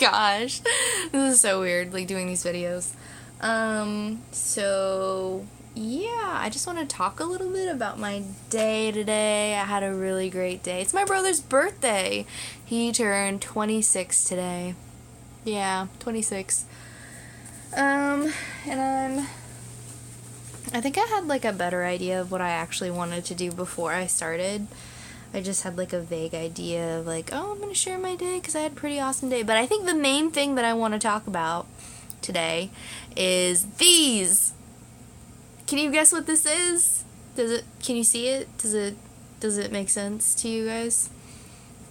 gosh. This is so weird, like, doing these videos. So, yeah, I just want to talk a little bit about my day today. I had a really great day. It's my brother's birthday. He turned 26 today. Yeah, 26. And I think I had, like, a better idea of what I actually wanted to do before I started. I just had, like, a vague idea of, like, oh, I'm going to share my day because I had a pretty awesome day. But I think the main thing that I want to talk about today is these. Can you guess what this is? Can you see it? Does it make sense to you guys?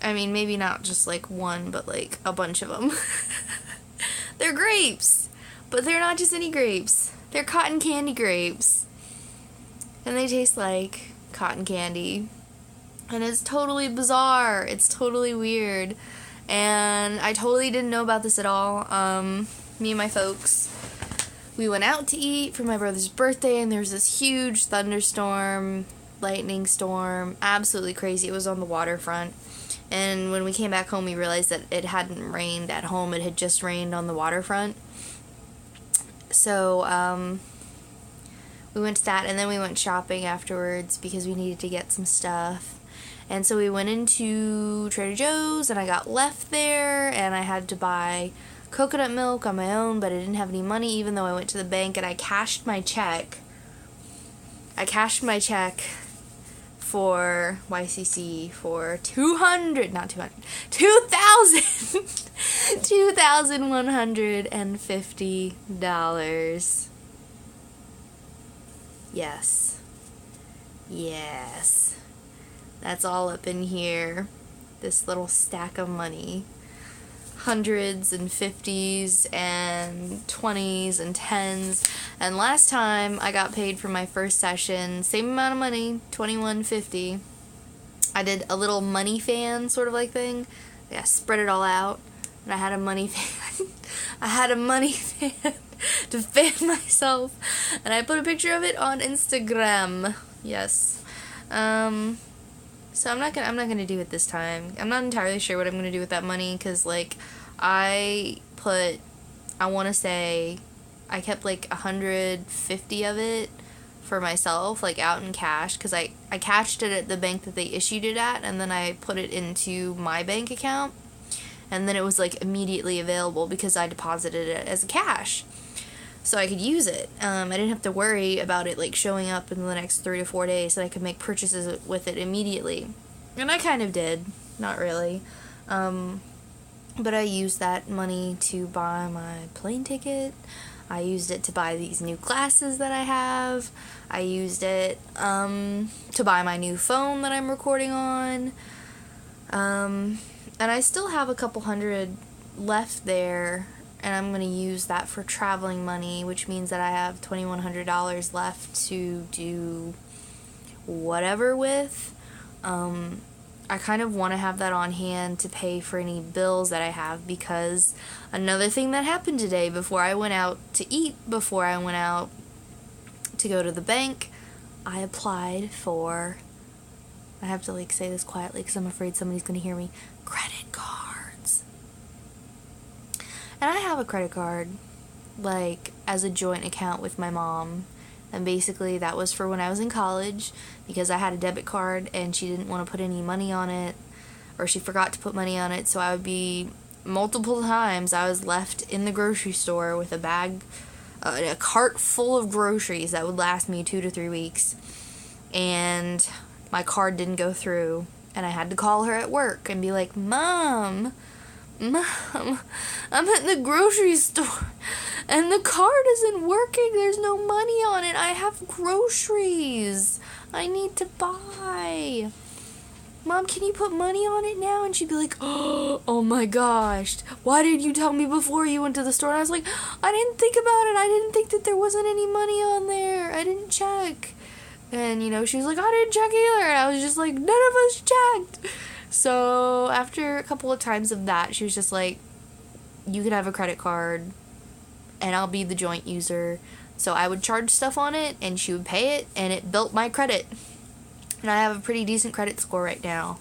I mean, maybe not just, like, one, but, like, a bunch of them. They're grapes. But they're not just any grapes. They're cotton candy grapes. And they taste like cotton candy. And it's totally bizarre. It's totally weird. And I totally didn't know about this at all. Me and my folks, we went out to eat for my brother's birthday, and there was this huge thunderstorm, lightning storm. Absolutely crazy. It was on the waterfront. And when we came back home, we realized that it hadn't rained at home. It had just rained on the waterfront. So, we went to that, and then we went shopping afterwards because we needed to get some stuff. And so we went into Trader Joe's, and I got left there, and I had to buy coconut milk on my own, but I didn't have any money, even though I went to the bank, and I cashed my check. For YCC for $2,150. Yes. That's all up in here. This little stack of money. Hundreds and 50s and 20s and 10s. And last time I got paid for my first session, same amount of money, $21.50. I did a little money fan sort of like thing. Yeah, spread it all out. And I had a money fan. I had a money fan to fan myself. And I put a picture of it on Instagram. Yes. So I'm not gonna do it this time. I'm not entirely sure what I'm gonna do with that money, because, like, I wanna say I kept like 150 of it for myself, like, out in cash, because I cashed it at the bank that they issued it at, and then I put it into my bank account, and then it was, like, immediately available because I deposited it as cash. So I could use it. I didn't have to worry about it, like, showing up in the next 3 to 4 days, so I could make purchases with it immediately. And I kind of did. Not really. But I used that money to buy my plane ticket. I used it to buy these new glasses that I have. I used it to buy my new phone that I'm recording on. And I still have a couple hundred left there, and I'm going to use that for traveling money, which means that I have $2,100 left to do whatever with. I kind of want to have that on hand to pay for any bills that I have, because another thing that happened today, before I went out to eat, before I went out to go to the bank, I applied for, I have to, like, say this quietly because I'm afraid somebody's going to hear me, credit cards. And I have a credit card, like, as a joint account with my mom. And basically that was for when I was in college, because I had a debit card and she didn't want to put any money on it, or she forgot to put money on it, so I would be, multiple times I was left in the grocery store with a bag, a cart full of groceries that would last me 2 to 3 weeks, and my card didn't go through, and I had to call her at work and be like, Mom, I'm at the grocery store and the card isn't working. There's no money on it. I have groceries I need to buy. Mom, can you put money on it now? And she'd be like, oh my gosh, why didn't you tell me before you went to the store? And I was like, I didn't think about it. I didn't think that there wasn't any money on there. I didn't check. And, you know, she was like, I didn't check either. And I was just like, none of us checked. So after a couple of times of that, she was just like, you can have a credit card and I'll be the joint user. So I would charge stuff on it and she would pay it, and it built my credit. And I have a pretty decent credit score right now,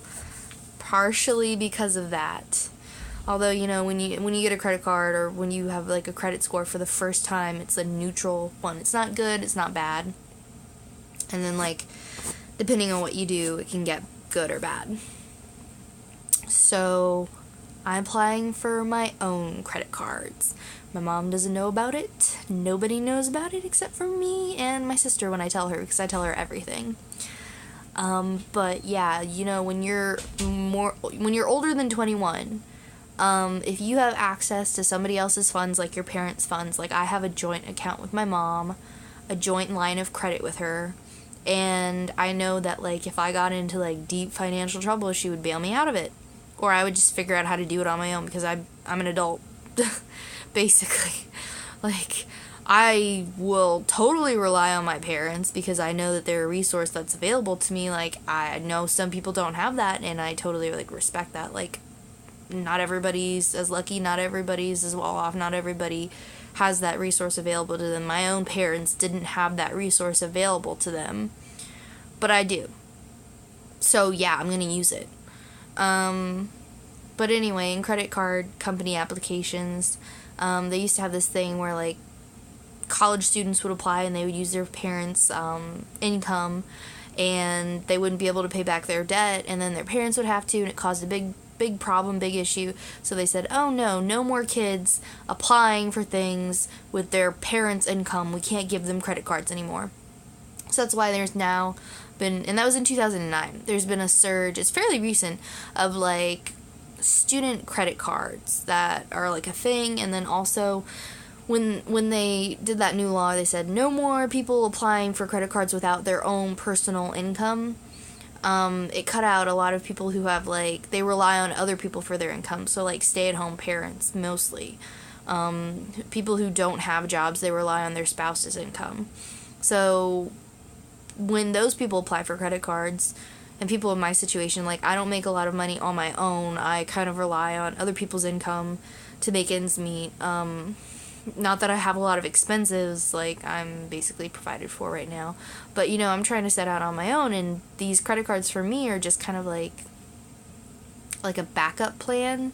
partially because of that. Although, when you get a credit card or when you have like a credit score for the first time, it's a neutral one. It's not good, it's not bad. And then like depending on what you do, it can get good or bad. So, I'm applying for my own credit cards. My mom doesn't know about it. Nobody knows about it except for me and my sister when I tell her, because I tell her everything. But yeah, when you're older than 21, if you have access to somebody else's funds, like your parents' funds, like I have a joint account with my mom, a joint line of credit with her, and I know that like if I got into like deep financial trouble, she would bail me out of it, or I would just figure out how to do it on my own because I'm an adult, basically. Like, I will totally rely on my parents because I know that they're a resource that's available to me. Like, I know some people don't have that, and I totally like respect that. Like, not everybody's as lucky, not everybody's as well off, not everybody has that resource available to them. My own parents didn't have that resource available to them, but I do. So yeah, I'm gonna use it. But anyway, in credit card company applications, they used to have this thing where like college students would apply and they would use their parents' income, and they wouldn't be able to pay back their debt, and then their parents would have to, and it caused a big problem, big issue. So they said, oh no more kids applying for things with their parents' income. We can't give them credit cards anymore. So that's why there's now been, and that was in 2009, there's been a surge, it's fairly recent, of like student credit cards that are like a thing. And then also when they did that new law, they said no more people applying for credit cards without their own personal income. It cut out a lot of people who have like, they rely on other people for their income, so like stay-at-home parents mostly. People who don't have jobs, they rely on their spouse's income. So when those people apply for credit cards, and people in my situation, like I don't make a lot of money on my own, I kind of rely on other people's income to make ends meet. Not that I have a lot of expenses, like I'm basically provided for right now, but I'm trying to set out on my own, and these credit cards for me are just kind of like a backup plan,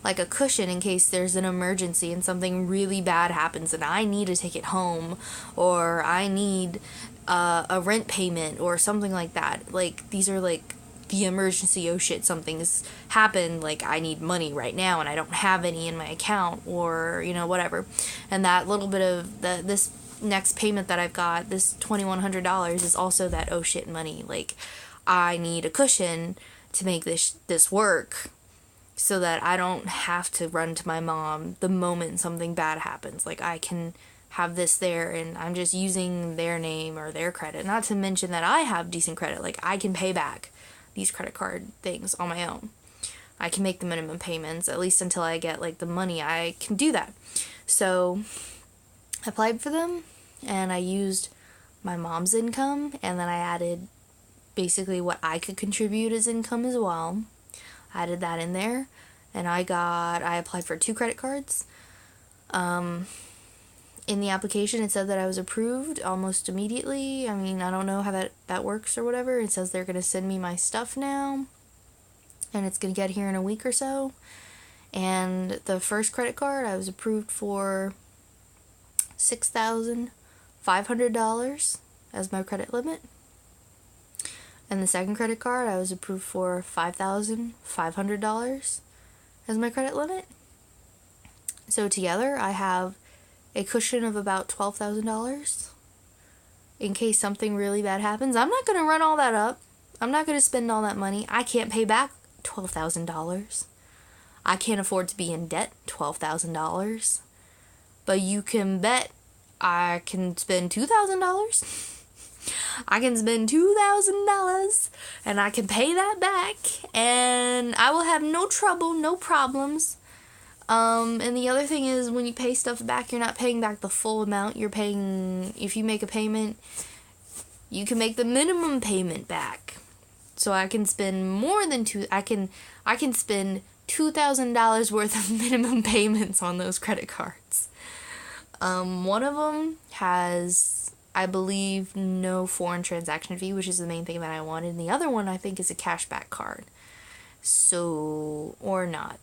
like a cushion in case there's an emergency and something really bad happens and I need to take it home, or I need a rent payment or something like that. Like, these are like the emergency, oh shit, something's happened, like I need money right now and I don't have any in my account, or whatever. And that little bit of this next payment that I've got, this $2,100, is also that oh shit money. Like, I need a cushion to make this work, so that I don't have to run to my mom the moment something bad happens. Like, I can have this there, and I'm just using their name or their credit. Not to mention that I have decent credit. Like, I can pay back these credit card things on my own. I can make the minimum payments, at least until I get like the money. I can do that. So I applied for them, and I used my mom's income, and then I added basically what I could contribute as income as well. I added that in there, and I applied for 2 credit cards. In the application, it said that I was approved almost immediately. I mean, I don't know how that works or whatever. It says they're going to send me my stuff now, and it's going to get here in a week or so. And the first credit card, I was approved for $6,500 as my credit limit. And the second credit card, I was approved for $5,500 as my credit limit. So together, I have a cushion of about $12,000 in case something really bad happens. I'm not going to run all that up. I'm not going to spend all that money. I can't pay back $12,000. I can't afford to be in debt $12,000. But you can bet I can spend $2,000. I can spend $2,000 and I can pay that back, and I will have no trouble, no problems. And the other thing is, when you pay stuff back, you're not paying back the full amount. You're paying, if you make a payment, you can make the minimum payment back. So I can spend I can spend $2,000 worth of minimum payments on those credit cards. One of them has, I believe, no foreign transaction fee, which is the main thing that I wanted. And the other one, I think, is a cashback card. So, or not.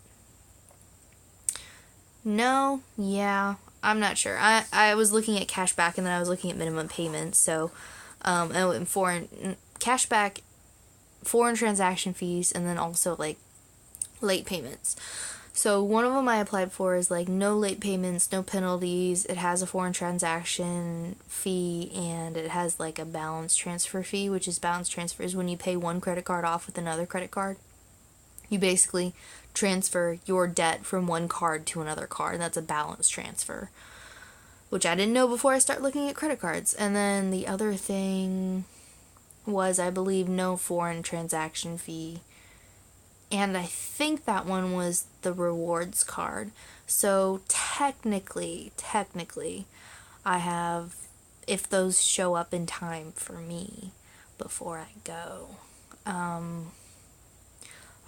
No, yeah, I'm not sure. I was looking at cashback and then I was looking at minimum payments. So, and foreign cashback, foreign transaction fees, and then also like late payments. So one of them I applied for is like no late payments, no penalties. It has a foreign transaction fee and it has like a balance transfer fee, which is balance transfer is when you pay one credit card off with another credit card. You basically transfer your debt from one card to another card, and that's a balance transfer, which I didn't know before I started looking at credit cards. And then the other thing was, I believe, no foreign transaction fee. And I think that one was the rewards card. So technically, I have, if those show up in time for me before I go,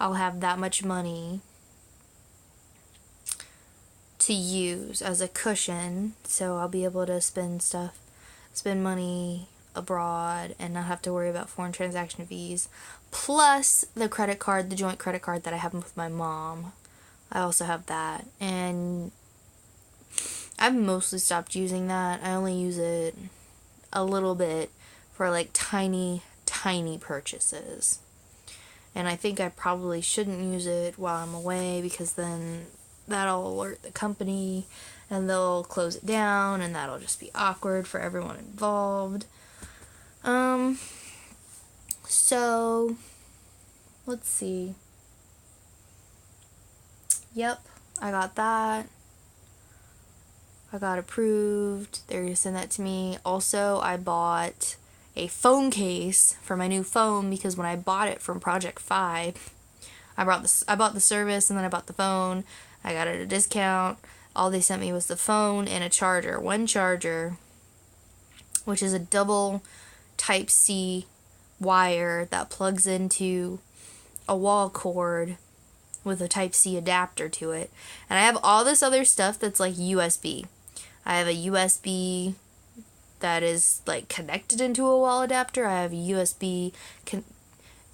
I'll have that much money to use as a cushion, so I'll be able to spend money abroad and not have to worry about foreign transaction fees. Plus the credit card, the joint credit card that I have with my mom. I also have that, and I've mostly stopped using that. I only use it a little bit for like tiny purchases. And I think I probably shouldn't use it while I'm away, because then that'll alert the company and they'll close it down and that'll just be awkward for everyone involved. So let's see. Yep, I got that. I got approved. They're gonna send that to me. Also, I bought a phone case for my new phone, because when I bought it from Project 5, I bought the service and then I bought the phone. I got it at a discount. All they sent me was the phone and a charger. One charger, which is a double Type-C wire that plugs into a wall cord with a Type-C adapter to it. And I have all this other stuff that's like USB. I have a USB that is like connected into a wall adapter. I have a USB,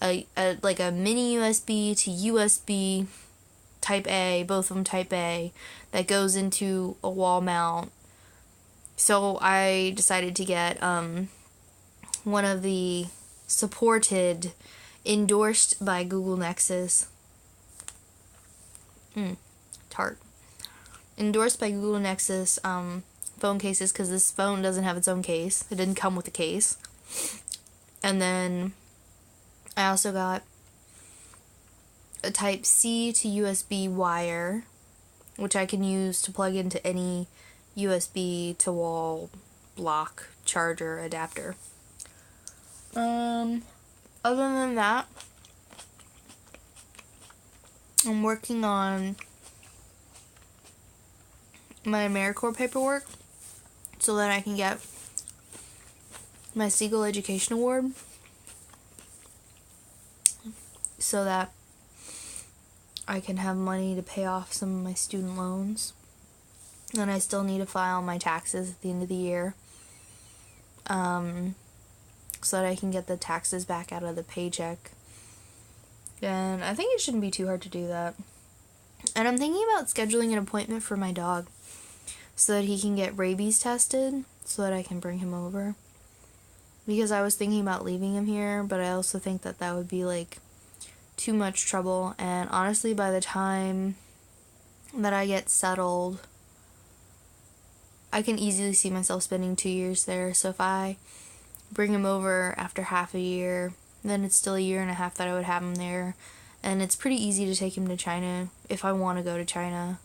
like a mini USB to USB Type A, both of them Type A, that goes into a wall mount. So I decided to get one of the supported, endorsed by Google Nexus, tart, endorsed by Google Nexus phone cases, because this phone doesn't have its own case. It didn't come with a case. And then I also got a Type-C to USB wire, which I can use to plug into any USB to wall block charger adapter. Other than that, I'm working on my AmeriCorps paperwork so that I can get my Siegel Education Award, so that I can have money to pay off some of my student loans. And I still need to file my taxes at the end of the year, so that I can get the taxes back out of the paycheck. And I think it shouldn't be too hard to do that. And I'm thinking about scheduling an appointment for my dog so that he can get rabies tested, so that I can bring him over. Because I was thinking about leaving him here, but I also think that that would be like too much trouble. And honestly, by the time that I get settled, I can easily see myself spending 2 years there. So if I bring him over after half a year, then it's still a year and a half that I would have him there. And it's pretty easy to take him to China if I want to go to China.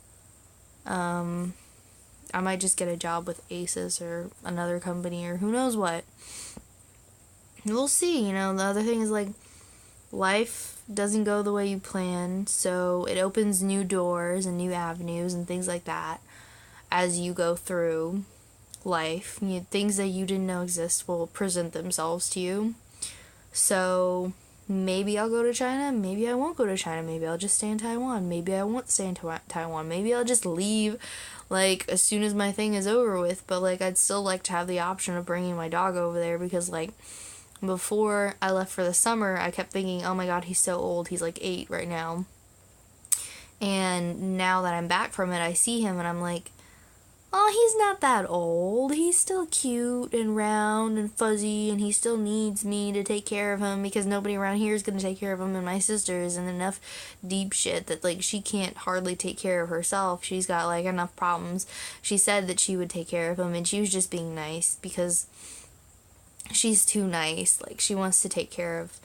I might just get a job with ASUS or another company or who knows what. We'll see. The other thing is, like, life doesn't go the way you plan, so it opens new doors and new avenues and things like that as you go through life. Things that you didn't know exist will present themselves to you. So maybe I'll go to China, maybe I won't go to China, maybe I'll just stay in Taiwan, maybe I won't stay in Taiwan, maybe I'll just leave, like, as soon as my thing is over with. But, like, I'd still like to have the option of bringing my dog over there, because, like, before I left for the summer, I kept thinking, oh my god, he's so old, he's like 8 right now. And now that I'm back from it, I see him and I'm like, oh, he's not that old. He's still cute and round and fuzzy, and he still needs me to take care of him because nobody around here is going to take care of him, and my sister is in enough deep shit that, like, she can't hardly take care of herself. She's got, like, enough problems. She said that she would take care of him, and she was just being nice because she's too nice. Like, she wants to take care of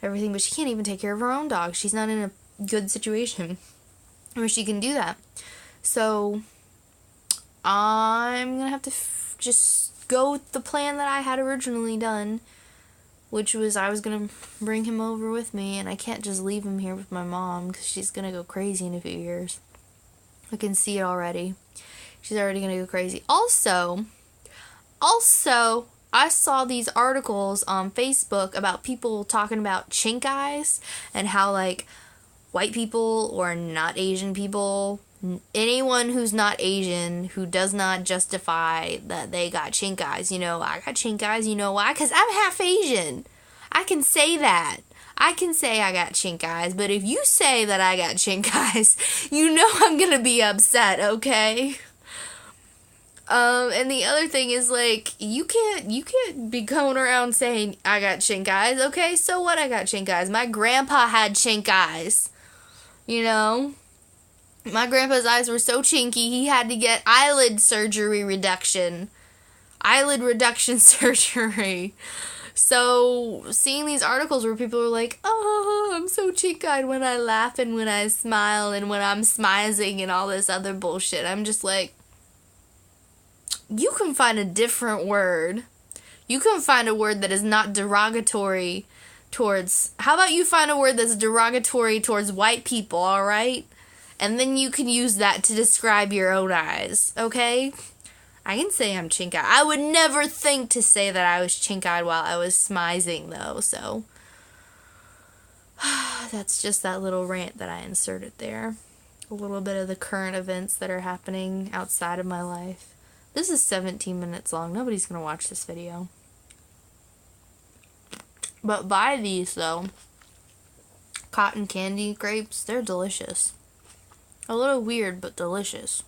everything, but she can't even take care of her own dog. She's not in a good situation where she can do that. So I'm gonna have to just go with the plan that I had originally done, which was I was gonna bring him over with me, and I can't just leave him here with my mom because she's gonna go crazy in a few years. I can see it already. She's already gonna go crazy. Also, I saw these articles on Facebook about people talking about chink eyes and how, like, white people or not Asian people, anyone who's not Asian who does not justify that they got chink eyes. You know, I got chink eyes. You know why? Because I'm half Asian. I can say that. I can say I got chink eyes, but if you say that I got chink eyes, you know I'm gonna be upset, okay? And the other thing is, like, you can't be going around saying I got chink eyes, okay? So what? I got chink eyes. My grandpa had chink eyes. You know? My grandpa's eyes were so chinky, he had to get eyelid reduction surgery. So, seeing these articles where people are like, oh, I'm so chink-eyed when I laugh and when I smile and when I'm smizing and all this other bullshit, I'm just like, you can find a different word. You can find a word that is not derogatory towards... How about you find a word that's derogatory towards white people, alright? And then you can use that to describe your own eyes, okay? I can say I'm chink-eyed. I would never think to say that I was chink-eyed while I was smizing, though, so... That's just that little rant that I inserted there. A little bit of the current events that are happening outside of my life. This is 17 minutes long. Nobody's gonna watch this video. But buy these, though. Cotton candy grapes. They're delicious. A little weird, but delicious.